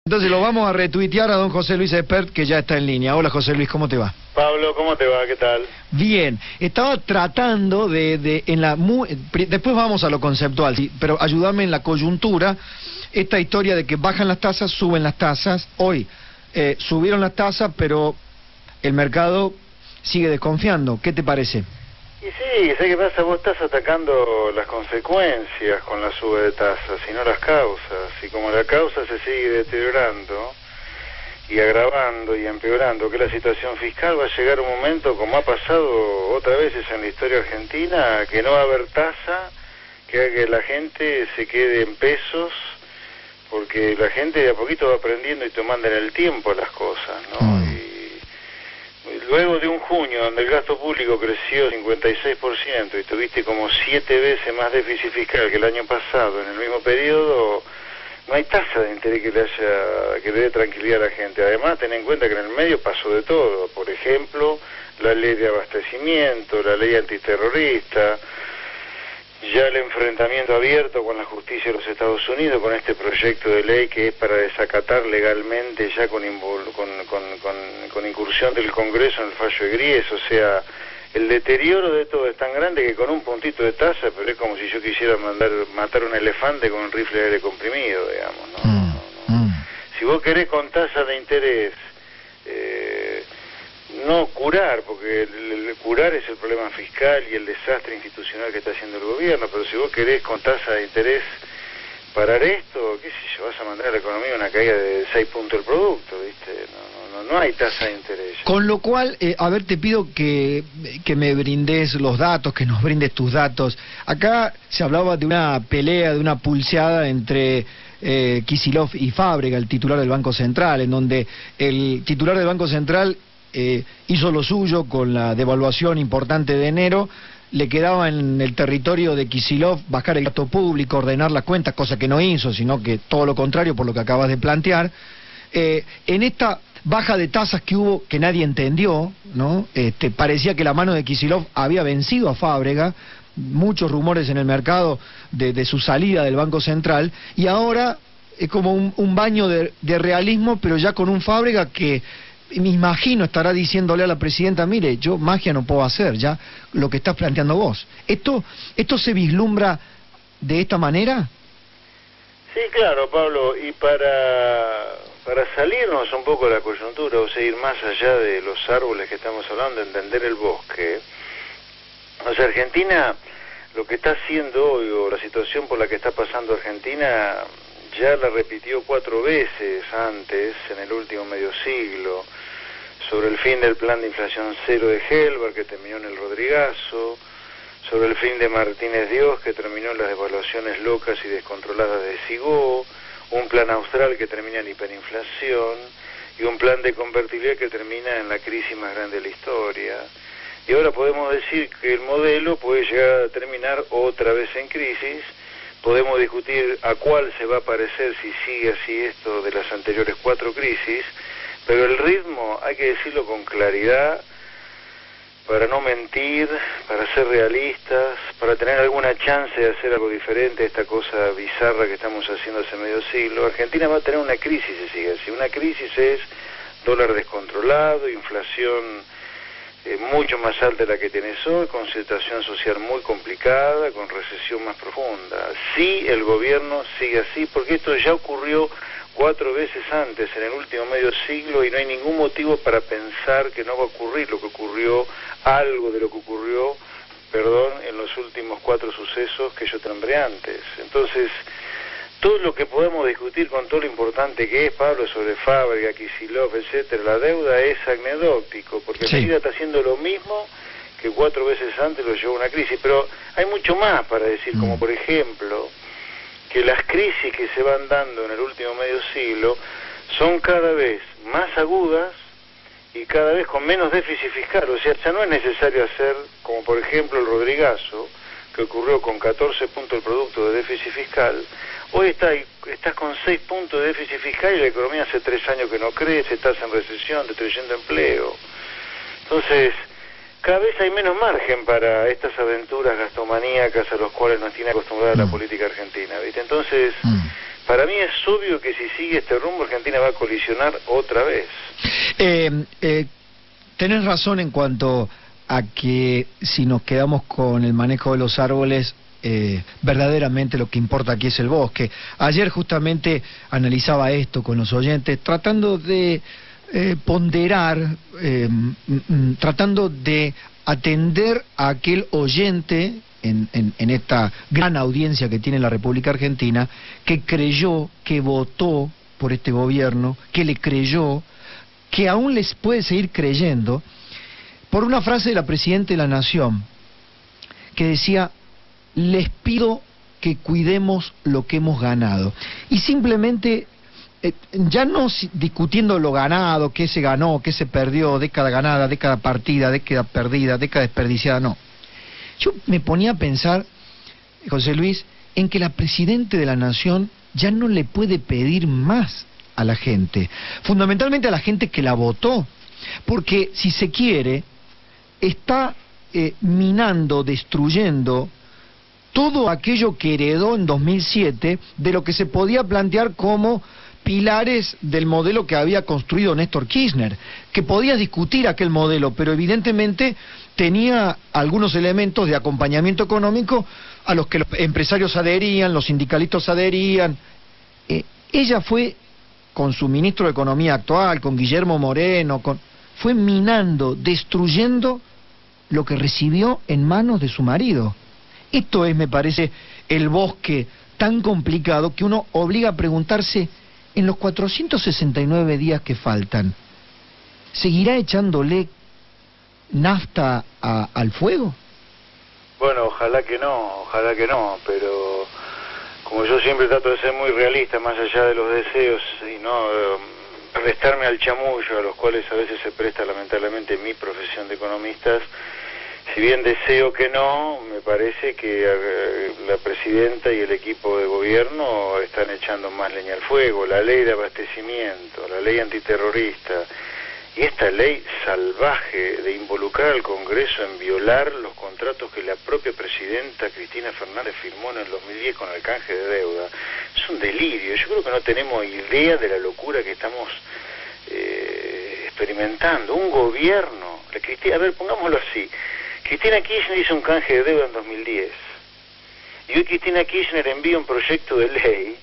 Entonces lo vamos a retuitear a don José Luis Espert, que ya está en línea. Hola José Luis, ¿cómo te va? Pablo, ¿cómo te va? ¿Qué tal? Bien, estaba tratando después vamos a lo conceptual, sí, pero ayúdame en la coyuntura, esta historia de que bajan las tasas, suben las tasas. Hoy subieron las tasas, pero el mercado sigue desconfiando. ¿Qué te parece? Y sí, sé qué pasa, vos estás atacando las consecuencias con la suba de tasas y no las causas, y como la causa se sigue deteriorando y agravando y empeorando, que la situación fiscal va a llegar un momento, como ha pasado otras veces en la historia argentina, que no va a haber tasa que haga que la gente se quede en pesos, porque la gente de a poquito va aprendiendo y tomando en el tiempo las cosas, ¿no? Luego de un junio donde el gasto público creció 56% y tuviste como 7 veces más déficit fiscal que el año pasado en el mismo periodo, no hay tasa de interés que le dé tranquilidad a la gente. Además, ten en cuenta que en el medio pasó de todo. Por ejemplo, la ley de abastecimiento, la ley antiterrorista, ya el enfrentamiento abierto con la justicia de los Estados Unidos, con este proyecto de ley que es para desacatar legalmente ya con incursión del Congreso en el fallo de Gries. O sea, el deterioro de todo es tan grande que con un puntito de tasa, pero es como si yo quisiera matar un elefante con un rifle de aire comprimido, digamos, ¿no? Si vos querés con tasa de interés, no curar, porque el curar es el problema fiscal y el desastre institucional que está haciendo el gobierno, pero si vos querés con tasa de interés parar esto, qué sé yo, vas a mandar a la economía una caída de 6 puntos del producto, ¿viste? No hay tasa de interés. Con lo cual, a ver, te pido que me brindes los datos, que nos brindes tus datos. Acá se hablaba de una pelea, de una pulseada entre Kicillof y Fábrega, el titular del Banco Central, en donde el titular del Banco Central hizo lo suyo con la devaluación importante de enero. Le quedaba en el territorio de Kicillof bajar el gasto público, ordenar las cuentas, cosa que no hizo, sino que todo lo contrario por lo que acabas de plantear. En esta baja de tasas que hubo, que nadie entendió, ¿no? Parecía que la mano de Kicillof había vencido a Fábrega, muchos rumores en el mercado de su salida del Banco Central, y ahora es como un baño de realismo, pero ya con un Fábrega que me imagino estará diciéndole a la presidenta: mire, yo magia no puedo hacer, ya lo que estás planteando vos. ¿Esto se vislumbra de esta manera? Sí, claro, Pablo, y para salirnos un poco de la coyuntura, o sea, ir más allá de los árboles que estamos hablando, entender el bosque. O sea, Argentina, lo que está haciendo hoy, o la situación por la que está pasando Argentina, ya la repitió 4 veces antes, en el último medio siglo, sobre el fin del plan de inflación cero de Helber, que terminó en el Rodrigazo, sobre el fin de Martínez Dios, que terminó en las devaluaciones locas y descontroladas de Sigó, un plan austral que termina en hiperinflación, y un plan de convertibilidad que termina en la crisis más grande de la historia. Y ahora podemos decir que el modelo puede llegar a terminar otra vez en crisis. Podemos discutir a cuál se va a parecer si sigue así esto de las anteriores 4 crisis, pero el ritmo hay que decirlo con claridad, para no mentir, para ser realistas, para tener alguna chance de hacer algo diferente a esta cosa bizarra que estamos haciendo hace medio siglo. Argentina va a tener una crisis si sigue así. Una crisis es dólar descontrolado, inflación mucho más alta de la que tenés hoy, con situación social muy complicada, con recesión más profunda. Si el gobierno sigue así, porque esto ya ocurrió 4 veces antes, en el último medio siglo, y no hay ningún motivo para pensar que no va a ocurrir lo que ocurrió, algo de lo que ocurrió, en los últimos 4 sucesos que yo te nombré antes. Entonces, todo lo que podemos discutir con todo lo importante que es, Pablo, sobre Fábrega, Kicillof, etcétera, la deuda es anecdótico, porque sí. Medida está haciendo lo mismo que 4 veces antes lo llevó a una crisis, pero hay mucho más para decir, como por ejemplo, que las crisis que se van dando en el último medio siglo son cada vez más agudas y cada vez con menos déficit fiscal. O sea, ya no es necesario hacer, como por ejemplo el Rodrigazo, que ocurrió con 14 puntos del producto de déficit fiscal. Hoy estás con 6 puntos de déficit fiscal y la economía hace 3 años que no crece, estás en recesión, destruyendo empleo. Entonces, cada vez hay menos margen para estas aventuras gastomaníacas a los cuales nos tiene acostumbrada la política argentina, ¿viste? Entonces, Para mí es obvio que si sigue este rumbo Argentina va a colisionar otra vez. Tenés razón en cuanto a que si nos quedamos con el manejo de los árboles, verdaderamente lo que importa aquí es el bosque. Ayer justamente analizaba esto con los oyentes, tratando de ponderar, tratando de atender a aquel oyente en esta gran audiencia que tiene la República Argentina, que creyó, que votó por este gobierno, que le creyó, que aún les puede seguir creyendo, por una frase de la Presidenta de la Nación, que decía: les pido que cuidemos lo que hemos ganado. Y simplemente, ya no discutiendo lo ganado, qué se ganó, qué se perdió, década ganada, década partida, década perdida, década desperdiciada, no. Yo me ponía a pensar, José Luis, en que la Presidenta de la Nación ya no le puede pedir más a la gente, fundamentalmente a la gente que la votó, porque si se quiere, está minando, destruyendo todo aquello que heredó en 2007 de lo que se podía plantear como pilares del modelo que había construido Néstor Kirchner, que podía discutir aquel modelo, pero evidentemente tenía algunos elementos de acompañamiento económico a los que los empresarios adherían, los sindicalistas adherían. Ella fue, con su ministro de Economía actual, con Guillermo Moreno, fue minando, destruyendo lo que recibió en manos de su marido. Esto es, me parece, el bosque tan complicado que uno obliga a preguntarse: en los 469 días que faltan, ¿seguirá echándole nafta al fuego? Bueno, ojalá que no, pero como yo siempre trato de ser muy realista, más allá de los deseos, y no prestarme al chamullo, a los cuales a veces se presta lamentablemente mi profesión de economistas, si bien deseo que no, me parece que la Presidenta y el equipo de gobierno están echando más leña al fuego. La ley de abastecimiento, la ley antiterrorista y esta ley salvaje de involucrar al Congreso en violar los contratos que la propia Presidenta Cristina Fernández firmó en el 2010 con el canje de deuda, es un delirio. Yo creo que no tenemos idea de la locura que estamos experimentando. Un gobierno, a ver, pongámoslo así, Cristina Kirchner hizo un canje de deuda en 2010 y hoy Cristina Kirchner envía un proyecto de ley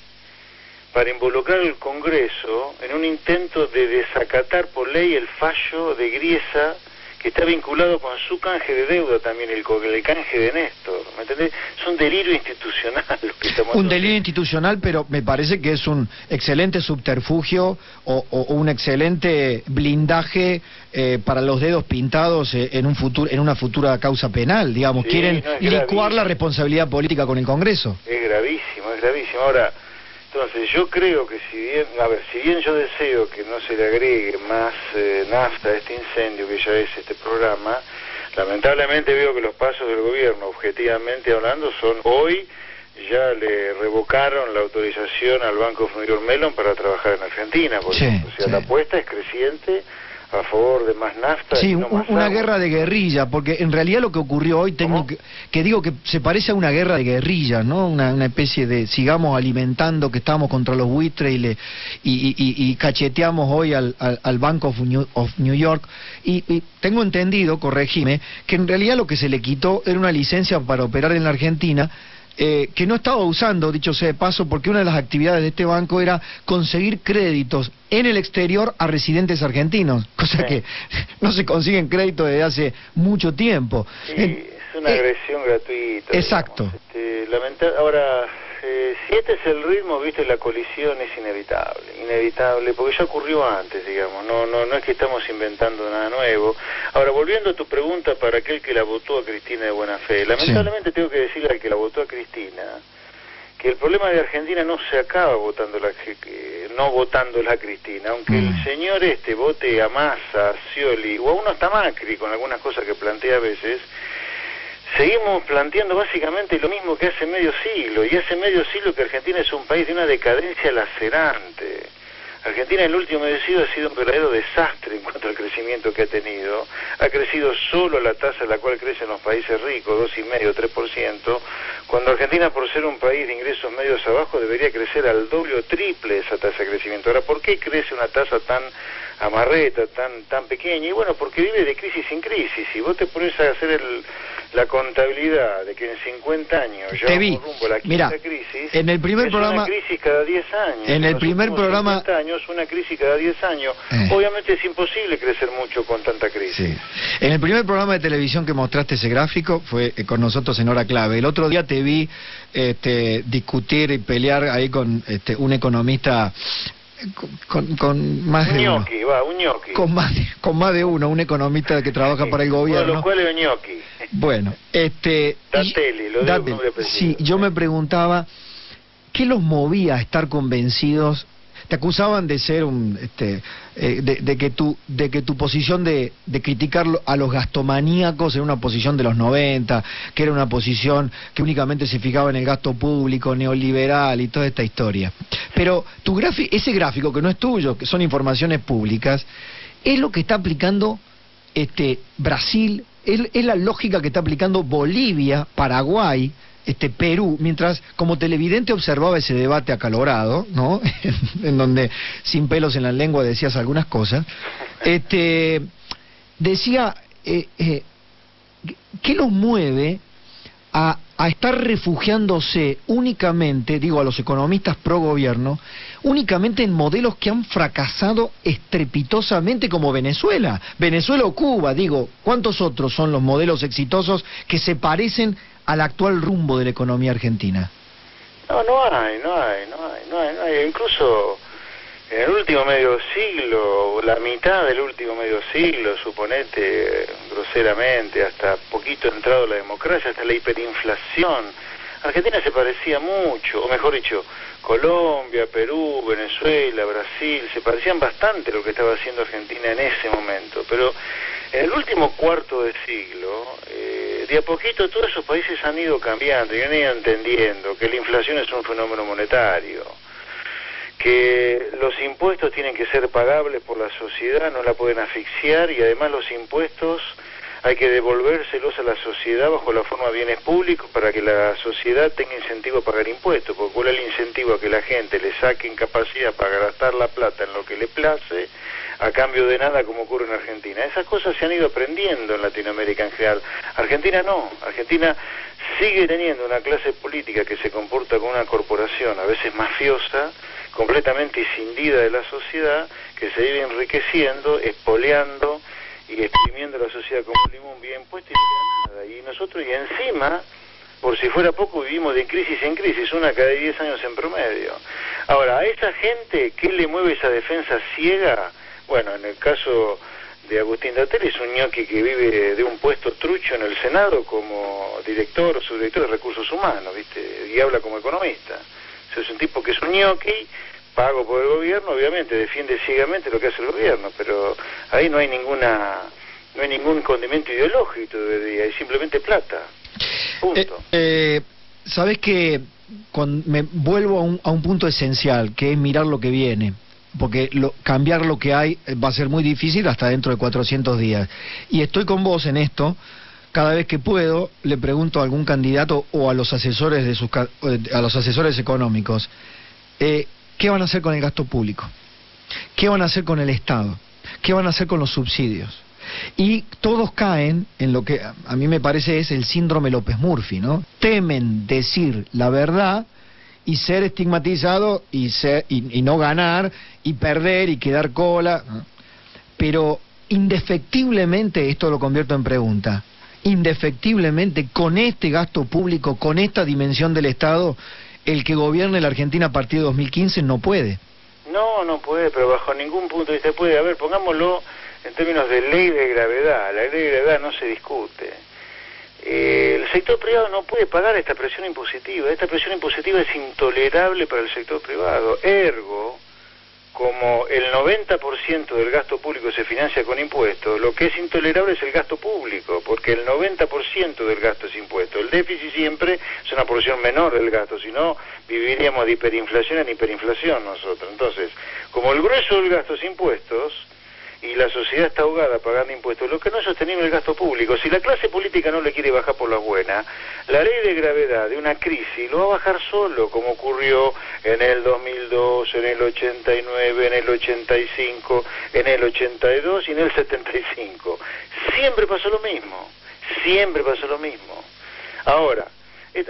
para involucrar al Congreso en un intento de desacatar por ley el fallo de Griesa, que está vinculado con su canje de deuda también, el canje de Néstor, ¿me entendés? Es un delirio institucional lo que estamos haciendo. Un delirio institucional, pero me parece que es un excelente subterfugio o un excelente blindaje para los dedos pintados en una futura causa penal, digamos. Sí, quieren licuar la responsabilidad política con el Congreso. Es gravísimo, es gravísimo. Ahora, entonces yo creo que si bien yo deseo que no se le agregue más nafta a este incendio que ya es este programa, lamentablemente veo que los pasos del gobierno, objetivamente hablando, son hoy ya le revocaron la autorización al Banco Funior Mellon para trabajar en Argentina, por ejemplo. O sea, la apuesta es creciente a favor de más nafta. Sí, y no más una agua. Guerra de guerrilla, porque en realidad lo que ocurrió hoy, tengo que digo que se parece a una guerra de guerrillas, ¿no? Una especie de sigamos alimentando que estamos contra los buitres y cacheteamos hoy al Bank of New York y tengo entendido, corregime, que en realidad lo que se le quitó era una licencia para operar en la Argentina, que no estaba usando, dicho sea de paso, porque una de las actividades de este banco era conseguir créditos en el exterior a residentes argentinos, cosa que no se consiguen créditos desde hace mucho tiempo. Sí, es una agresión gratuita. Exacto. Ahora, si este es el ritmo, viste, la colisión es inevitable, porque ya ocurrió antes, digamos, no es que estamos inventando nada nuevo. Ahora, volviendo a tu pregunta para aquel que la votó a Cristina de buena fe, lamentablemente tengo que decirle al que la votó a Cristina que el problema de Argentina no se acaba no votándola a Cristina, aunque el señor vote a Massa, a Scioli, o a uno hasta Macri, con algunas cosas que plantea a veces, seguimos planteando básicamente lo mismo que hace medio siglo, y hace medio siglo que Argentina es un país de una decadencia lacerante. Argentina en el último medio siglo ha sido un verdadero desastre en cuanto al crecimiento que ha tenido. Ha crecido solo la tasa a la cual crecen los países ricos, 2,5, 3%, cuando Argentina, por ser un país de ingresos medios abajo, debería crecer al doble o triple esa tasa de crecimiento. Ahora, ¿por qué crece una tasa tan amarreta, tan pequeña? Y bueno, porque vive de crisis en crisis. Si vos te pones a hacer la contabilidad de que en 50 años ya vamos rumbo a la quinta crisis, en el primer programa, una crisis cada 10 años. En el primer programa, 50 años, una crisis cada 10 años. Obviamente es imposible crecer mucho con tanta crisis. Sí. En el primer programa de televisión que mostraste ese gráfico fue con nosotros en Hora Clave. El otro día te vi discutir y pelear ahí con un economista con más de uno. Un ñoqui. Con más de uno, un economista que trabaja para el gobierno. Uno de los cuales es ñoqui. Bueno, Datteli, lo digo nombre preciso. Sí, yo me preguntaba, ¿qué los movía a estar convencidos? Te acusaban de ser de que tu posición de criticar a los gastomaníacos era una posición de los 90, que era una posición que únicamente se fijaba en el gasto público, neoliberal y toda esta historia. Pero ese gráfico que no es tuyo, que son informaciones públicas, es lo que está aplicando Brasil, es la lógica que está aplicando Bolivia, Paraguay, Perú, mientras como televidente observaba ese debate acalorado, ¿no? En donde sin pelos en la lengua decías algunas cosas, decía, ¿qué los mueve a estar refugiándose únicamente, digo a los economistas pro gobierno, únicamente en modelos que han fracasado estrepitosamente como Venezuela o Cuba? Digo, ¿cuántos otros son los modelos exitosos que se parecen al actual rumbo de la economía argentina? No hay. Incluso en el último medio siglo, la mitad del último medio siglo, suponete groseramente, hasta poquito entrado la democracia, hasta la hiperinflación, Argentina se parecía mucho, o mejor dicho, Colombia, Perú, Venezuela, Brasil, se parecían bastante a lo que estaba haciendo Argentina en ese momento, pero en el último cuarto de siglo, de a poquito todos esos países han ido cambiando y han ido entendiendo que la inflación es un fenómeno monetario, que los impuestos tienen que ser pagables por la sociedad, no la pueden asfixiar, y además los impuestos hay que devolvérselos a la sociedad bajo la forma de bienes públicos para que la sociedad tenga incentivo a pagar impuestos, porque ¿cuál es el incentivo? A que la gente le saque incapacidad para gastar la plata en lo que le place, a cambio de nada, como ocurre en Argentina. Esas cosas se han ido aprendiendo en Latinoamérica en general. Argentina no. Argentina sigue teniendo una clase política que se comporta como una corporación, a veces mafiosa, completamente escindida de la sociedad, que se vive enriqueciendo, espoleando y exprimiendo la sociedad como limón bien puesto y no queda nada. Y nosotros, y encima, por si fuera poco, vivimos de crisis en crisis, una cada 10 años en promedio. Ahora, a esa gente, ¿qué le mueve esa defensa ciega? Bueno, en el caso de Agustín Datteli es un ñoqui que vive de un puesto trucho en el Senado como director o subdirector de recursos humanos, ¿viste? Y habla como economista. O sea, es un tipo que es un ñoqui, pago por el gobierno, obviamente, defiende ciegamente lo que hace el gobierno, pero ahí no hay ningún condimento ideológico, hay simplemente plata. Punto. Sabes que me vuelvo a un punto esencial, que es mirar lo que viene, porque cambiar lo que hay va a ser muy difícil hasta dentro de 400 días. Y estoy con vos en esto. Cada vez que puedo le pregunto a algún candidato o a los asesores a los asesores económicos, ¿qué van a hacer con el gasto público? ¿Qué van a hacer con el Estado? ¿Qué van a hacer con los subsidios? Y todos caen en lo que a mí me parece es el síndrome López Murphy, ¿no? Temen decir la verdad y ser estigmatizado y no ganar y perder y quedar cola. Pero indefectiblemente, esto lo convierto en pregunta, indefectiblemente con este gasto público, con esta dimensión del Estado, el que gobierne la Argentina a partir de 2015 no puede. No puede, pero bajo ningún punto de vista puede. A ver, pongámoslo en términos de ley de gravedad. La ley de gravedad no se discute. El sector privado no puede pagar esta presión impositiva. Esta presión impositiva es intolerable para el sector privado. Ergo, como el 90% del gasto público se financia con impuestos, lo que es intolerable es el gasto público, porque el 90% del gasto es impuesto. El déficit siempre es una porción menor del gasto, si no viviríamos de hiperinflación en hiperinflación nosotros. Entonces, como el grueso del gasto es impuestos, y la sociedad está ahogada pagando impuestos, lo que no es sostenible es el gasto público. Si la clase política no le quiere bajar por las buenas, la ley de gravedad de una crisis lo va a bajar solo, como ocurrió en el 2002, en el 89, en el 85, en el 82 y en el 75. Siempre pasó lo mismo, siempre pasó lo mismo. Ahora,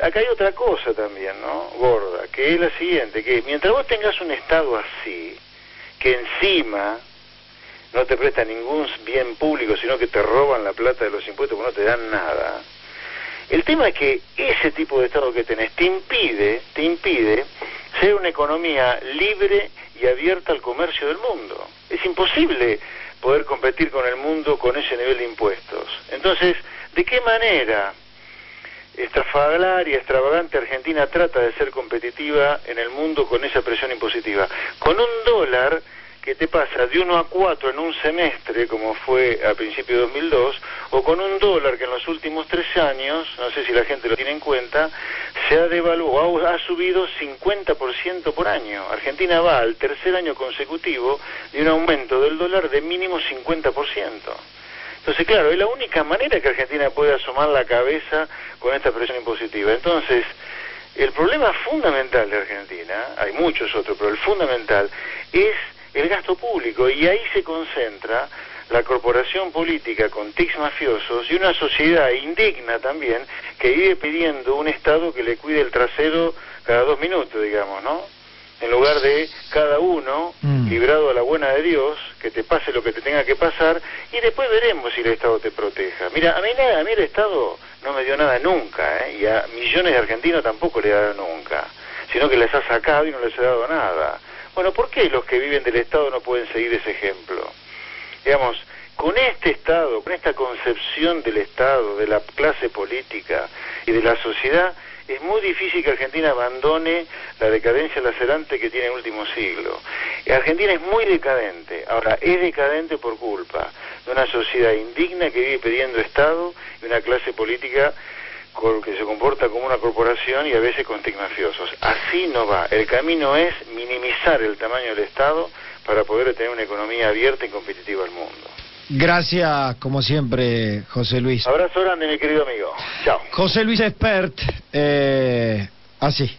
acá hay otra cosa también, ¿no? Gorda, que es la siguiente, que mientras vos tengas un Estado así, que encima no te presta ningún bien público, sino que te roban la plata de los impuestos porque no te dan nada. El tema es que ese tipo de Estado que tenés te impide ser una economía libre y abierta al comercio del mundo. Es imposible poder competir con el mundo con ese nivel de impuestos. Entonces, ¿de qué manera estrafalaria, extravagante Argentina trata de ser competitiva en el mundo con esa presión impositiva? Con un dólar que te pasa de 1 a 4 en un semestre, como fue a principios de 2002, o con un dólar que en los últimos 3 años, no sé si la gente lo tiene en cuenta, se ha devaluado, ha subido 50% por año. Argentina va al tercer año consecutivo de un aumento del dólar de mínimo 50%. Entonces, claro, es la única manera que Argentina puede asomar la cabeza con esta presión impositiva. Entonces, el problema fundamental de Argentina, hay muchos otros, pero el fundamental es el gasto público, y ahí se concentra la corporación política con tics mafiosos y una sociedad indigna también que vive pidiendo un Estado que le cuide el trasero cada 2 minutos, digamos, ¿no? En lugar de cada uno librado a la buena de Dios, que te pase lo que te tenga que pasar y después veremos si el Estado te proteja. Mira, a mí el Estado no me dio nada nunca, y a millones de argentinos tampoco le ha dado nunca, sino que les ha sacado y no les ha dado nada. Bueno, ¿por qué los que viven del Estado no pueden seguir ese ejemplo? Digamos, con este Estado, con esta concepción del Estado, de la clase política y de la sociedad, es muy difícil que Argentina abandone la decadencia lacerante que tiene en el último siglo. Argentina es muy decadente. Ahora, es decadente por culpa de una sociedad indigna que vive pidiendo Estado y una clase política que se comporta como una corporación y a veces con tics mafiosos. Así no va. El camino es minimizar el tamaño del Estado para poder tener una economía abierta y competitiva al mundo. Gracias, como siempre, José Luis. Abrazo grande, mi querido amigo. Chao. José Luis Espert, así.